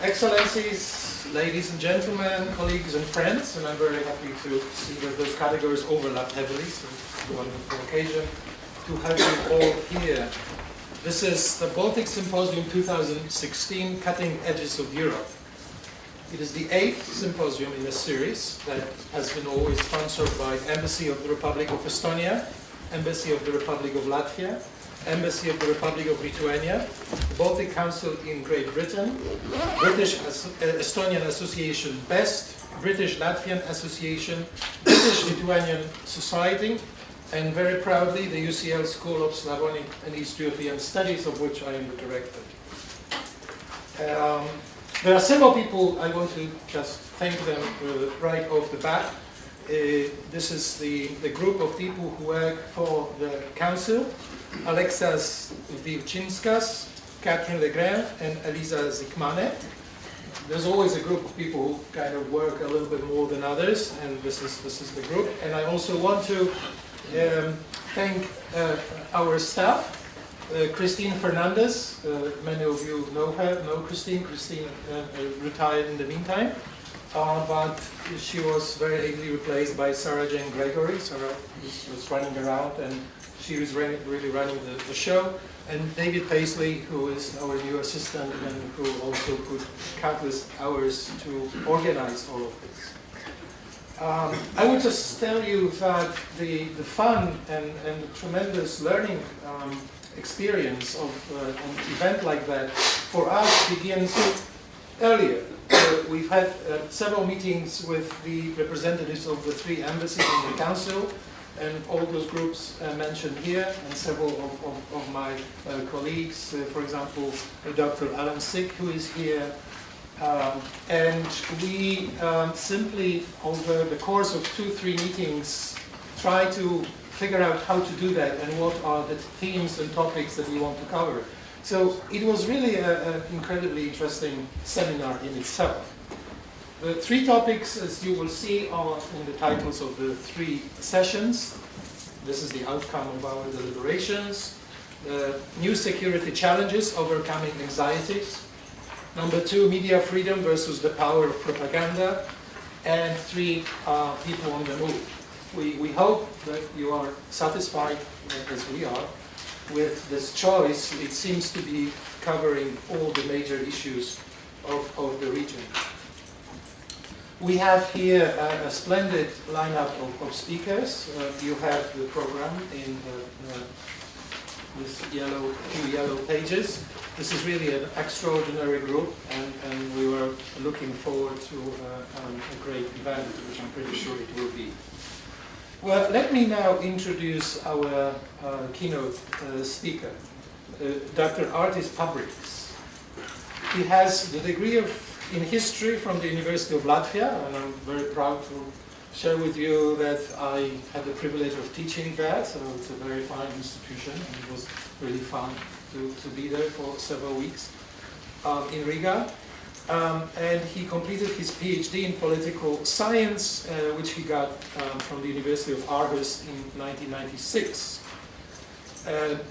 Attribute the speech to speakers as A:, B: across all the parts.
A: Excellencies, ladies and gentlemen, colleagues and friends, and I'm very happy to see that those categories overlap heavily, so it's a wonderful occasion to have you all here. This is the Baltic Symposium 2016, Cutting Edges of Europe. It is the 8th symposium in a series that has been always sponsored by Embassy of the Republic of Estonia, Embassy of the Republic of Latvia, Embassy of the Republic of Lithuania, the Baltic Council in Great Britain, British Estonian Association BEST, British Latvian Association, British Lithuanian Society, and very proudly the UCL School of Slavonic and East European Studies, of which I am the director. There are several people I want to just thank them right off the bat. This is the group of people who work for the Council: Aleksas Vilčinskas, Catherine Legrand, and Eliza Zikmane. There's always a group of people who kind of work a little bit more than others, and this is the group. And I also want to thank our staff. Christine Fernandez, many of you know her, know Christine. Christine retired in the meantime, but she was very ably replaced by Sarah Jane Gregory. Sarah was running around, and she was really running the show. And David Paisley, who is our new assistant and who also put countless hours to organize all of this. I would just tell you that the fun and the tremendous learning experience of an event like that for us begins earlier. We've had several meetings with the representatives of the 3 embassies in the Council, and all those groups mentioned here, and several of my colleagues, for example, Dr. Alan Sick, who is here. And we simply, over the course of 2-3 meetings, try to figure out how to do that and what are the themes and topics that we want to cover. So it was really an incredibly interesting seminar in itself. The 3 topics, as you will see, are in the titles of the 3 sessions. This is the outcome of our deliberations. New security challenges, overcoming anxieties. Number 2, media freedom versus the power of propaganda. And 3, people on the move. We hope that you are satisfied, as we are, with this choice. It seems to be covering all the major issues of the region. We have here a splendid lineup of speakers. You have the program in this few yellow pages. This is really an extraordinary group, and we were looking forward to a great event, which I'm pretty sure it will be. Well, let me now introduce our keynote speaker, Dr. Artis Pabriks. He has the degree in history from the University of Latvia, and I'm very proud to share with you that I had the privilege of teaching there, so it's a very fine institution, and it was really fun to be there for several weeks in Riga. And he completed his PhD in political science, which he got from the University of Artis in 1996.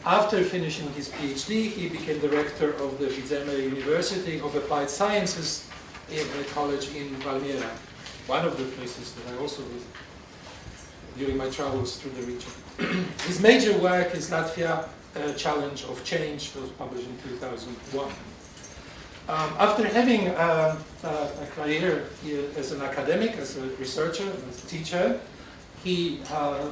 A: After finishing his PhD, he became director of the Vidzeme University of Applied Sciences in a college in Valmiera, one of the places that I also visited during my travels through the region. His major work is Latvia, Challenge of Change, that was published in 2001. After having a career as an academic, as a researcher, as a teacher, he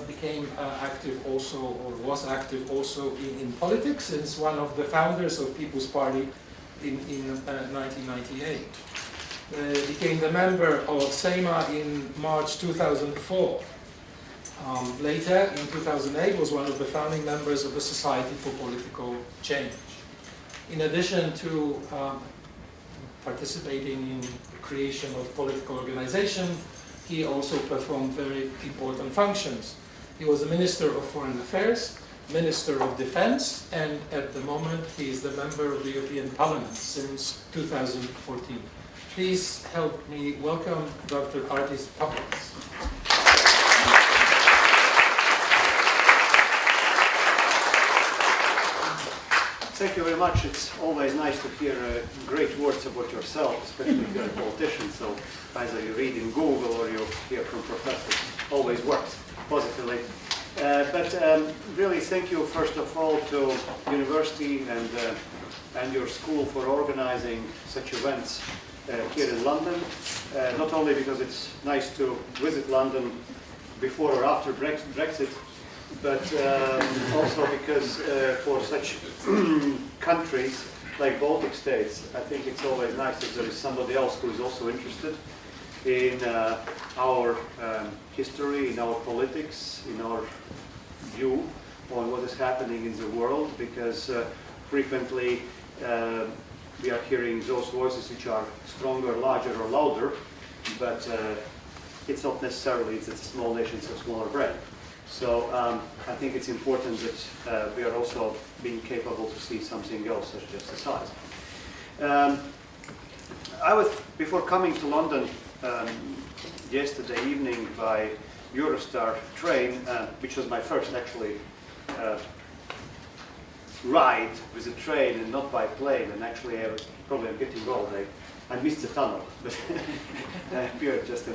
A: became active also, or was active also in politics, since one of the founders of People's Party in 1998. Became the member of Seima in March 2004. Later, in 2008, was one of the founding members of the Society for Political Change. In addition to participating in the creation of political organization, he also performed very important functions. He was a Minister of Foreign Affairs, Minister of Defense, and at the moment he is the member of the European Parliament since 2014. Please help me welcome Dr. Artis Pabriks.
B: Thank you very much. It's always nice to hear great words about yourself, especially if you're a politician. So either you read in Google or you hear from professors. Always works positively. But really thank you first of all to university and your school for organizing such events here in London. Not only because it's nice to visit London before or after Brexit, but also because for such countries like Baltic states, I think it's always nice that there is somebody else who is also interested in our history, in our politics, in our view on what is happening in the world, because frequently we are hearing those voices which are stronger, larger or louder, but it's not necessarily that small nations have smaller brain. So I think it's important that we are also being capable to see something else as just the size. I was, before coming to London yesterday evening by Eurostar train, which was my first actually ride with a train and not by plane, and actually I was probably getting old. I missed the tunnel, but I appeared just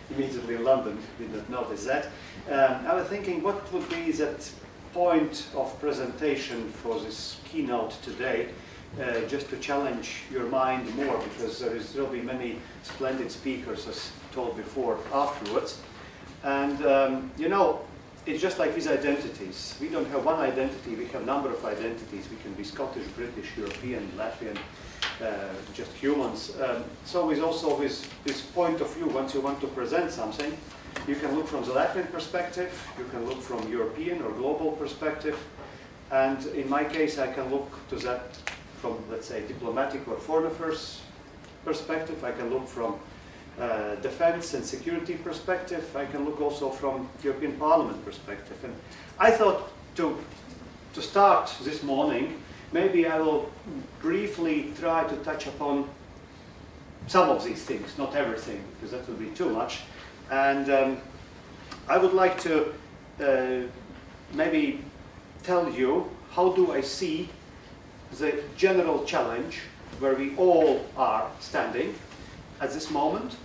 B: immediately in London, did not notice that. I was thinking what would be that point of presentation for this keynote today, just to challenge your mind more, because there will be many splendid speakers, as told before, afterwards. And you know, it's just like with identities. We don't have one identity, we have a number of identities. We can be Scottish, British, European, Latvian, just humans. So with also with this point of view, once you want to present something, you can look from the Latvian perspective, you can look from European or global perspective, and in my case I can look to that from, let's say, diplomatic or foreign affairs perspective. I can look from defense and security perspective. I can look also from European Parliament perspective. And I thought to start this morning, maybe I will briefly try to touch upon some of these things, not everything, because that would be too much. And I would like to maybe tell you how do I see the general challenge where we all are standing at this moment,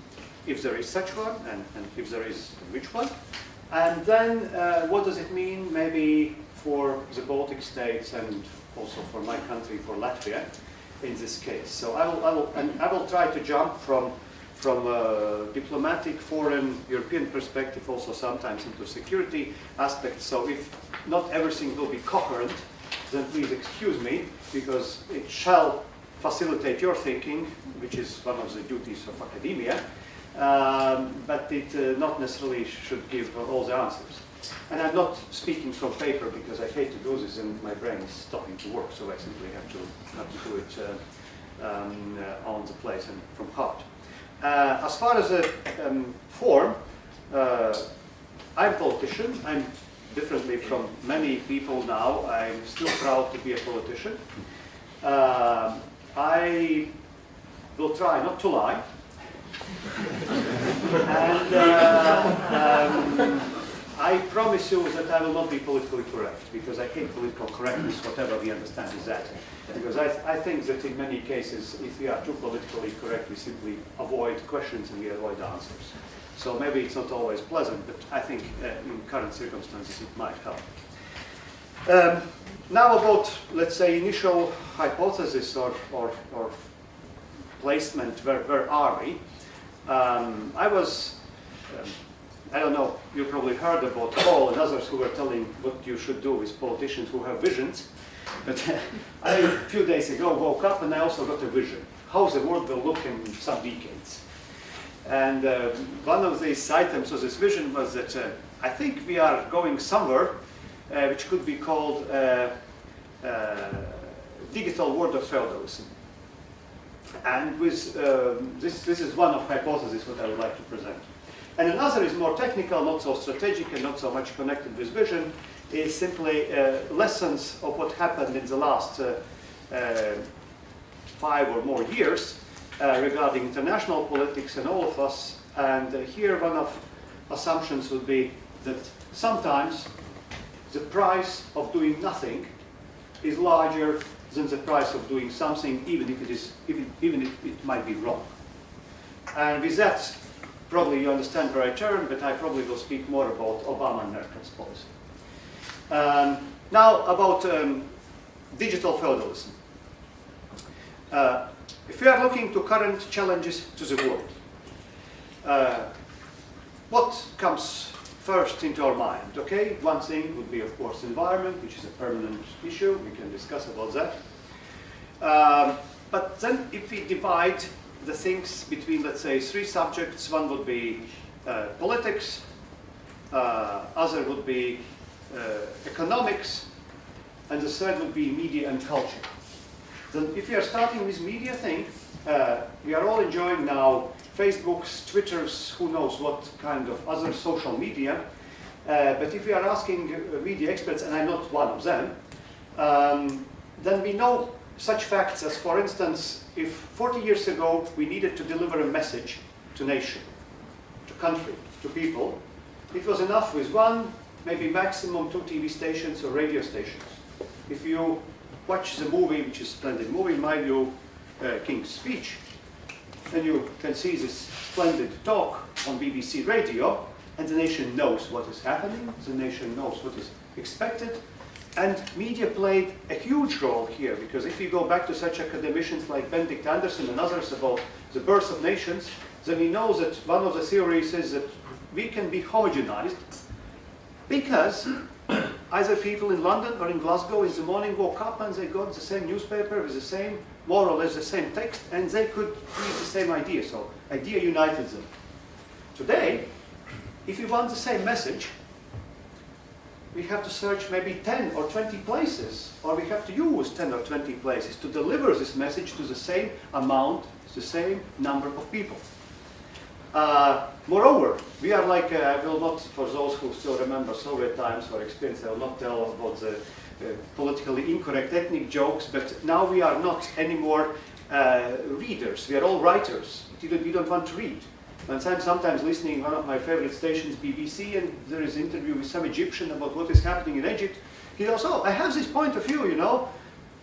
B: if there is such one, and if there is, which one. And then what does it mean maybe for the Baltic states and also for my country, for Latvia, in this case. So I will try to jump from a diplomatic, foreign, European perspective, also sometimes into security aspects. So if not everything will be coherent, then please excuse me, because it shall facilitate your thinking, which is one of the duties of academia, but it not necessarily should give all the answers. And I'm not speaking from paper because I hate to do this and my brain is stopping to work, so I simply have to do it on the place and from heart. As far as the form, I'm a politician. I'm differently from many people now. I'm still proud to be a politician. I will try not to lie. And I promise you that I will not be politically correct, because I hate political correctness, whatever we understand is that. Because I think that in many cases, if we are too politically correct, we simply avoid questions and we avoid answers. So maybe it's not always pleasant, but I think in current circumstances it might help. Now about, let's say, initial hypothesis or placement, where are we? I don't know, you probably heard about Paul and others who were telling what you should do with politicians who have visions. But I, a few days ago, woke up and I also got a vision. How the world will look in some decades. And one of these items of this vision was that I think we are going somewhere which could be called digital world of feudalism. And with this is one of hypotheses what I would like to present. And another is more technical, not so strategic and not so much connected with vision, is simply lessons of what happened in the last 5 or more years regarding international politics and all of us. And here one of assumptions would be that sometimes the price of doing nothing is larger than the price of doing something, even if it might be wrong. And with that, probably you understand where I turn, but I probably will speak more about Obama and Merkel's policy. Now about digital feudalism. If we are looking to current challenges to the world, what comes first into our mind? Okay, one thing would be, of course, environment, which is a permanent issue. We can discuss about that. But then if we divide the things between, let's say, three subjects, one would be politics, other would be economics, and the third would be media and culture. Then if we are starting with media thing, we are all enjoying now Facebooks, Twitters, who knows what kind of other social media. But if we are asking media experts, and I'm not one of them, then we know such facts as, for instance, if 40 years ago we needed to deliver a message to nation, to country, to people, it was enough with one, maybe maximum 2 TV stations or radio stations. If you watch the movie, which is a splendid movie, in my view, King's Speech, then you can see this splendid talk on BBC radio, and the nation knows what is happening, the nation knows what is expected, and media played a huge role here, because if you go back to such academicians like Benedict Anderson and others about the birth of nations, then we know that one of the theories is that we can be homogenized because either people in London or in Glasgow in the morning woke up and they got the same newspaper with the same, more or less the same text, and they could read the same idea. So idea united them. Today, if you want the same message, we have to search maybe 10 or 20 places, or we have to use 10 or 20 places to deliver this message to the same amount, the same number of people. Moreover, we are like, I will not, for those who still remember Soviet times or experience, I will not tell about the politically incorrect ethnic jokes, but now we are not anymore readers, we are all writers. We don't want to read. And I'm sometimes listening one of my favorite stations, BBC, and there is an interview with some Egyptian about what is happening in Egypt. He goes, oh, I have this point of view, you know,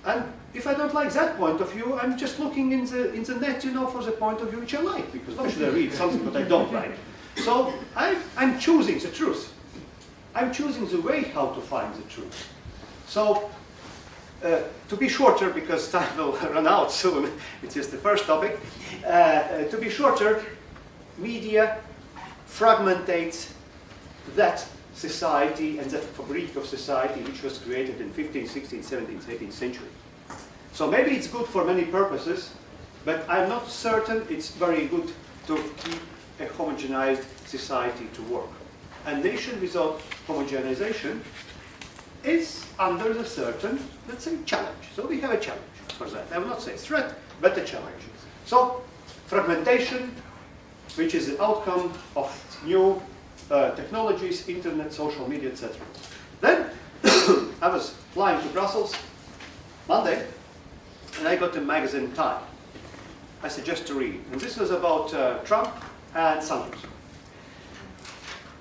B: and if I don't like that point of view, I'm just looking in the net, you know, for the point of view which I like, because why should I read something that I don't like? So I'm choosing the truth. I'm choosing the way how to find the truth. So to be shorter, because time will run out soon, it's just the first topic, to be shorter, media fragmentates that society and that fabric of society which was created in 15th, 16th, 17th, 18th century. So maybe it's good for many purposes, but I'm not certain it's very good to keep a homogenized society to work. A nation without homogenization is under a certain, let's say, challenge. So we have a challenge for that. I will not say threat, but a challenge. So fragmentation, which is the outcome of new technologies, internet, social media, etc. Then I was flying to Brussels Monday, and I got a magazine Time. I suggest to read. And this was about Trump and Sanders.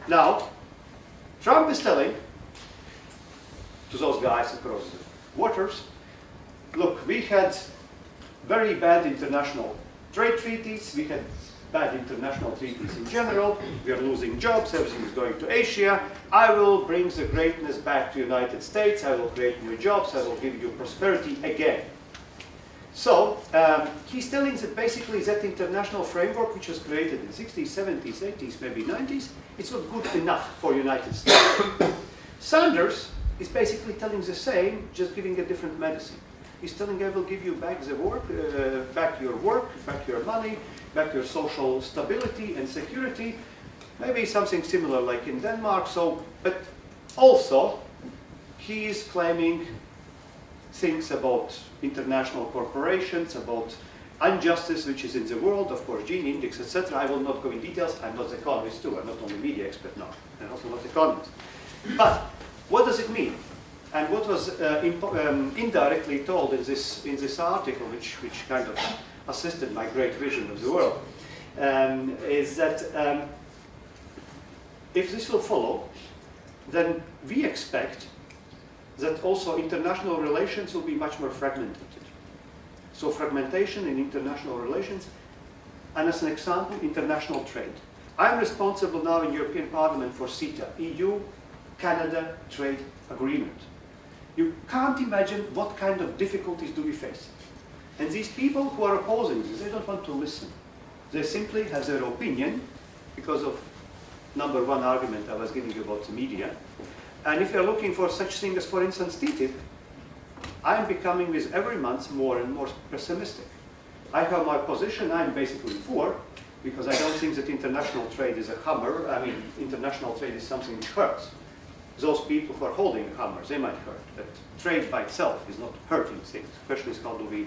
B: Now, Trump is telling to those guys across the waters, look, we had very bad international trade treaties, we had bad international treaties in general, we are losing jobs, everything is going to Asia, I will bring the greatness back to the United States, I will create new jobs, I will give you prosperity again. So, he's telling that basically that international framework which was created in the 60s, 70s, 80s, maybe 90s, it's not good enough for the United States. Sanders is basically telling the same, just giving a different medicine. He's telling, I will give you back the work, back your money, back your social stability and security, maybe something similar like in Denmark. So, but also, he is claiming things about international corporations, about injustice which is in the world, of course, Gini index, etc. I will not go in details. I'm not an economist too. I'm not only media expert now. I'm also not an economist. But what does it mean? And what was indirectly told in this article, which kind of assisted my great vision of the world, is that if this will follow, then we expect that also international relations will be much more fragmented. So fragmentation in international relations, and as an example, international trade. I'm responsible now in European Parliament for CETA, EU-Canada Trade Agreement. You can't imagine what kind of difficulties do we face. And these people who are opposing this, they don't want to listen. They simply have their opinion because of number one argument I was giving you about the media. And if you're looking for such things as, for instance, TTIP, I'm becoming with every month more and more pessimistic. I have my position, I'm basically for, because I don't think that international trade is a hammer. I mean, international trade is something that hurts. Those people who are holding the hammers, they might hurt, but trade by itself is not hurting things. The question is how do we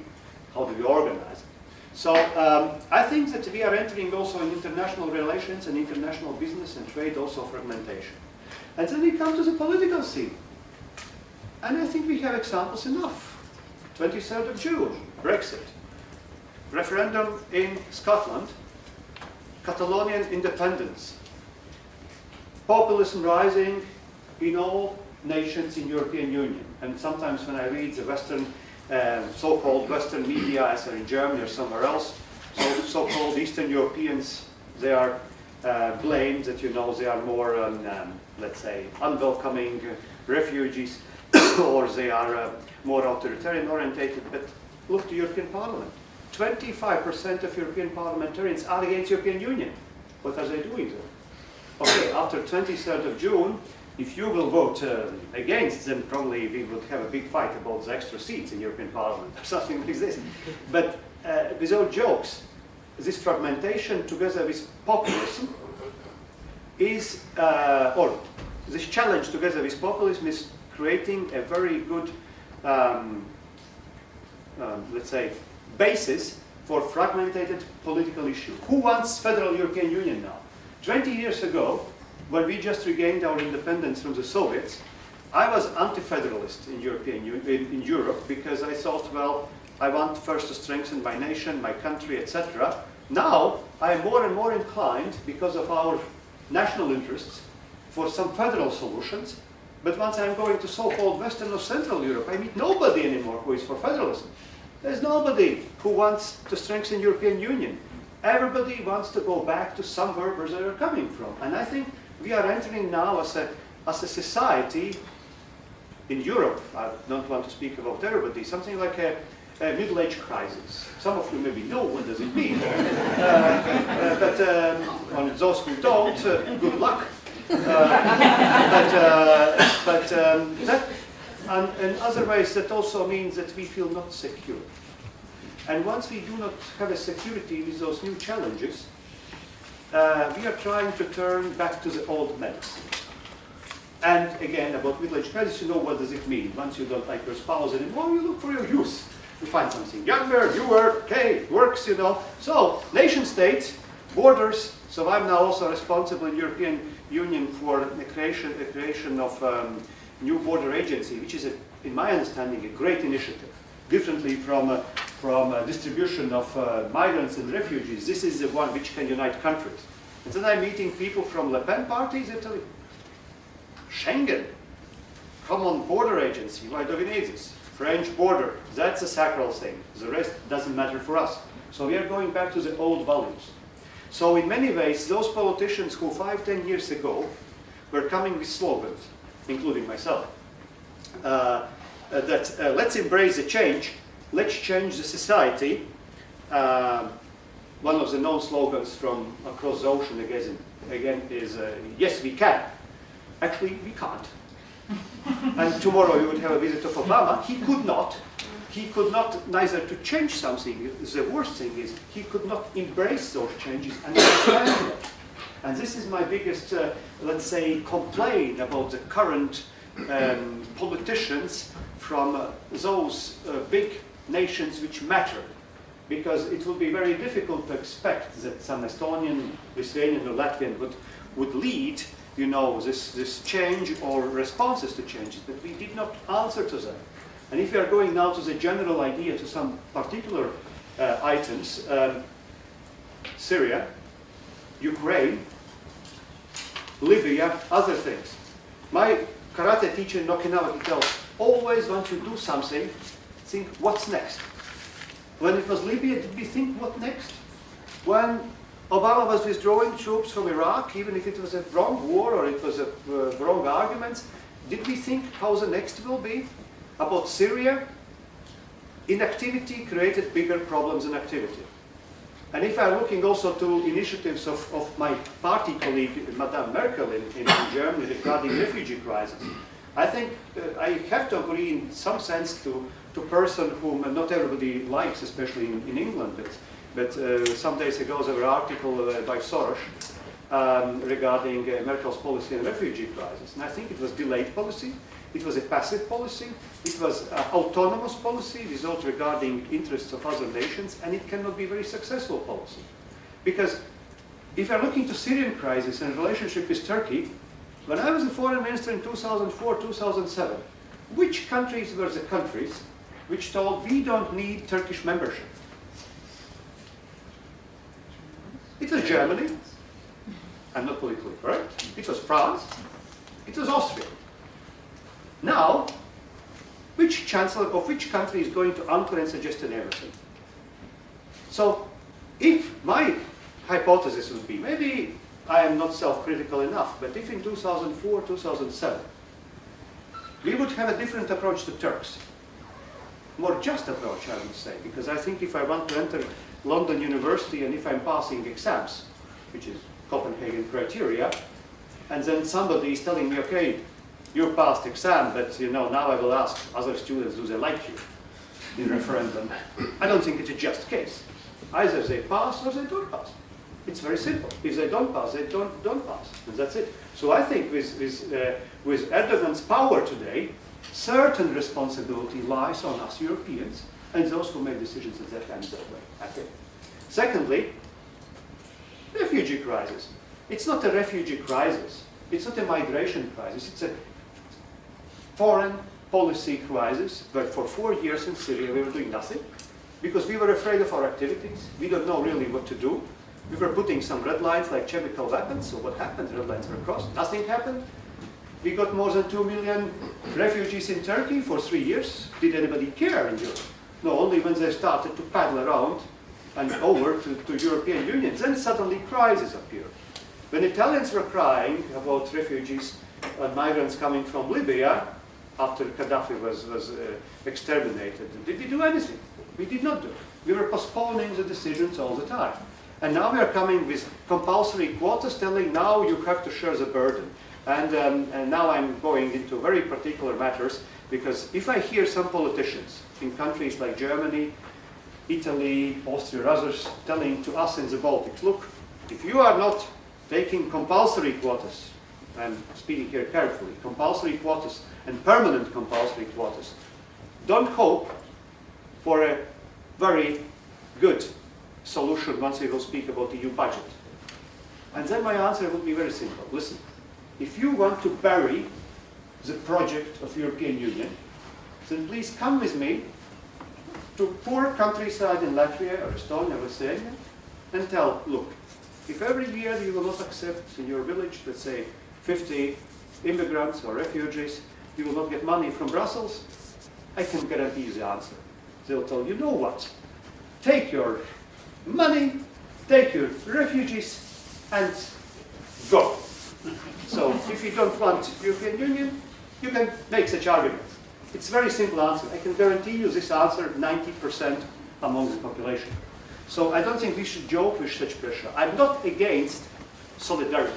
B: organize it? So I think that we are entering also in international relations and international business and trade, also fragmentation. And then we come to the political scene. And I think we have examples enough. 23rd of June, Brexit. Referendum in Scotland, Catalonian independence. Populism rising in all nations in European Union. And sometimes when I read the Western, so-called Western media, as in Germany or somewhere else, so-called Eastern Europeans, they are blamed that, you know, they are more, let's say, unwelcoming refugees, or they are more authoritarian orientated. But look to European Parliament. 25% of European parliamentarians are against European Union. What are they doing there? Okay, after 23rd of June, if you will vote against, then probably we would have a big fight about the extra seats in European Parliament or something like this. But without jokes, this fragmentation together with populism is, or this challenge together with populism is creating a very good, let's say, basis for fragmented political issue. Who wants federal European Union now? 20 years ago, when we just regained our independence from the Soviets, I was anti-federalist in in Europe, because I thought, well, I want first to strengthen my nation, my country, etc. Now, I am more and more inclined, because of our national interests, for some federal solutions. But once I'm going to so-called Western or Central Europe, I meet nobody anymore who is for federalism. There's nobody who wants to strengthen European Union. Everybody wants to go back to somewhere where they are coming from. And I think we are entering now as a society in Europe. I don't want to speak about everybody, something like a middle-age crisis. Some of you maybe know what does it mean. But on those who don't, good luck. And in other ways, that also means that we feel not secure. And once we do not have a security with those new challenges, we are trying to turn back to the old medicine. And again, about middle-age crisis, you know what does it mean. Once you don't like your spouse anymore, you look for your youth. You find something younger, newer, okay, it works, you know. So, nation states, borders. So I'm now also responsible in European Union for the creation of new border agency, which is, in my understanding, a great initiative. Differently from distribution of migrants and refugees, this is the one which can unite countries. And then I'm meeting people from Le Pen parties, Italy. Schengen, common border agency, why do we need this? French border, that's a sacral thing. The rest doesn't matter for us. So we are going back to the old values. So in many ways, those politicians who 5-10 years ago were coming with slogans, including myself, let's embrace the change, let's change the society. One of the known slogans from across the ocean again is, yes, we can. Actually, we can't. And tomorrow you would have a visit of Obama. He could not. He could not neither to change something. The worst thing is he could not embrace those changes and understand them. And this is my biggest, let's say, complaint about the current politicians from those big nations which matter. Because it would be very difficult to expect that some Estonian, Lithuanian, or Latvian would lead, you know, this change or responses to changes. But we did not answer to them. And if we are going now to the general idea, to some particular items, Syria, Ukraine, Libya, other things. My karate teacher in Okinawa, he tells, always once you do something, think what's next. When it was Libya, did we think what next? When Obama was withdrawing troops from Iraq, even if it was a wrong war or it was a wrong argument, did we think how the next will be? About Syria, inactivity created bigger problems than activity. And if I'm looking also to initiatives of my party colleague, Madame Merkel in Germany regarding refugee crisis, I think I have to agree in some sense to a person whom not everybody likes, especially in England. But some days ago there was an article by Soros regarding Merkel's policy on refugee crisis. And I think it was delayed policy, it was a passive policy, it was autonomous policy without regarding interests of other nations, and it cannot be a very successful policy. Because if you're looking to Syrian crisis and relationship with Turkey, when I was a foreign minister in 2004, 2007, which countries were the countries which told we don't need Turkish membership? It was Germany. I'm not politically correct. It was France. It was Austria. Now, which chancellor of which country is going to anchor and suggest an everything? So, if my hypothesis would be, maybe I am not self-critical enough, but if in 2004, 2007, we would have a different approach to Turks, more just approach, I would say, because I think if I want to enter London University and if I'm passing exams, which is Copenhagen criteria, and then somebody is telling me, okay, you passed exam, but you know, now I will ask other students, do they like you in referendum? I don't think it's a just case. Either they pass or they don't pass. It's very simple. If they don't pass, they don't pass, and that's it. So I think with Erdogan's power today, certain responsibility lies on us Europeans and those who make decisions at that time that way. I think. Secondly, refugee crisis. It's not a refugee crisis. It's not a migration crisis. It's a foreign policy crisis where for 4 years in Syria we were doing nothing because we were afraid of our activities. We don't know really what to do. We were putting some red lines like chemical weapons. So what happened? Red lines were crossed. Nothing happened. We got more than 2 million refugees in Turkey for 3 years. Did anybody care in Europe? No, only when they started to paddle around and over to European Union. Then suddenly crises appeared. When Italians were crying about refugees and migrants coming from Libya after Gaddafi was exterminated, did we do anything? We did not do it. We were postponing the decisions all the time. And now we are coming with compulsory quotas telling now you have to share the burden. And now I'm going into very particular matters because if I hear some politicians in countries like Germany, Italy, Austria, others telling to us in the Baltics, look, if you are not taking compulsory quotas, I'm speaking here carefully, compulsory quotas and permanent compulsory quotas, don't hope for a very good solution once we will speak about the EU budget. And then my answer would be very simple. Listen, if you want to bury the project of European Union, then please come with me to poor countryside in Latvia or Estonia or Lithuania and tell, look, if every year you will not accept in your village, let's say, 50 immigrants or refugees, you will not get money from Brussels, I can guarantee you the answer. They'll tell you, know what? Take your money, take your refugees, and go. So if you don't want European Union, you can make such arguments. It's a very simple answer. I can guarantee you this answer 90% among the population. So I don't think we should joke with such pressure. I'm not against solidarity.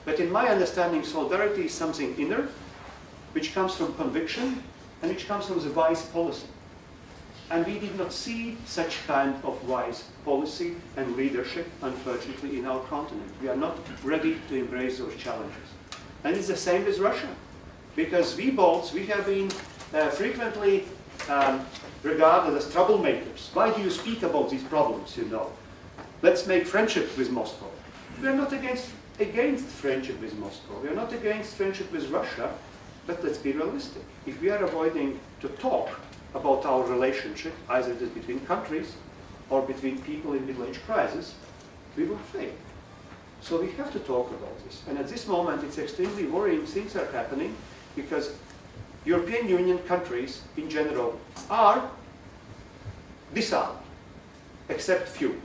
B: But in my understanding, solidarity is something inner, which comes from conviction, and which comes from the wise policy. And we did not see such kind of wise policy and leadership, unfortunately, in our continent. We are not ready to embrace those challenges. And it's the same with Russia. Because we Balts, we have been frequently regarded as troublemakers. Why do you speak about these problems, you know? Let's make friendship with Moscow. We are not against friendship with Moscow. We are not against friendship with Russia, but let's be realistic. If we are avoiding to talk about our relationship, either it is between countries or between people in middle-age crisis, we will fail. So we have to talk about this. And at this moment, it's extremely worrying things are happening because European Union countries in general are disarmed, except few.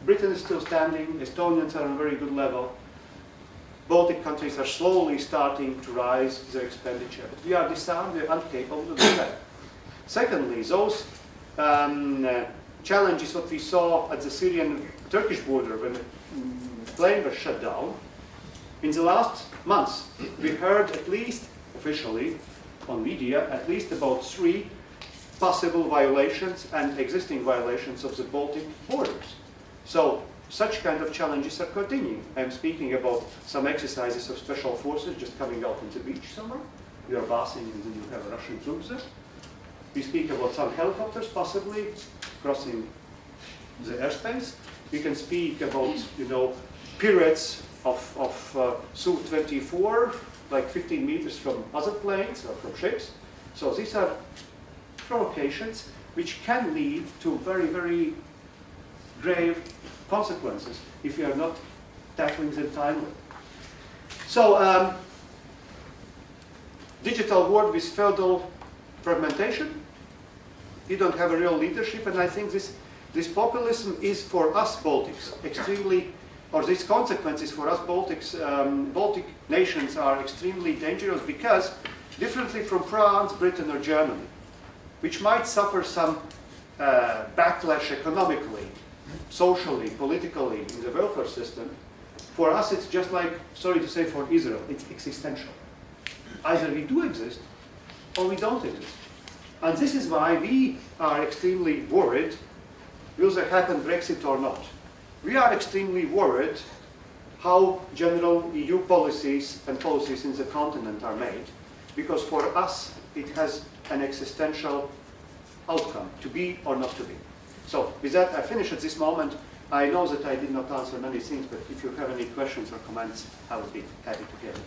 B: Britain is still standing, Estonians are on a very good level, Baltic countries are slowly starting to rise their expenditure. But we are disarmed, we are incapable to do that. Secondly, those challenges what we saw at the Syrian-Turkish border when the plane was shut down, in the last months we heard at least officially on media at least about 3 possible violations and existing violations of the Baltic borders. So such kind of challenges are continuing. I'm speaking about some exercises of special forces just coming out on the beach somewhere. You are bathing and then you have Russian troops there. We speak about some helicopters possibly crossing the airspace. We can speak about, you know, pirates of Su-24, like 15 meters from other planes or from ships. So these are provocations which can lead to very, very grave consequences if we are not tackling them timely. So, digital world with feudal fragmentation, you don't have a real leadership, and I think this populism is for us Baltics extremely, or these consequences for us Baltics, Baltic nations are extremely dangerous because, differently from France, Britain, or Germany, which might suffer some backlash economically, socially, politically, in the welfare system, for us it's just like, sorry to say for Israel, it's existential. Either we do exist, or we don't exist. And this is why we are extremely worried, will there happen Brexit or not? We are extremely worried how general EU policies and policies in the continent are made, because for us it has an existential outcome, to be or not to be. So with that, I finish at this moment. I know that I did not answer many things, but if you have any questions or comments, I would be happy to hear them.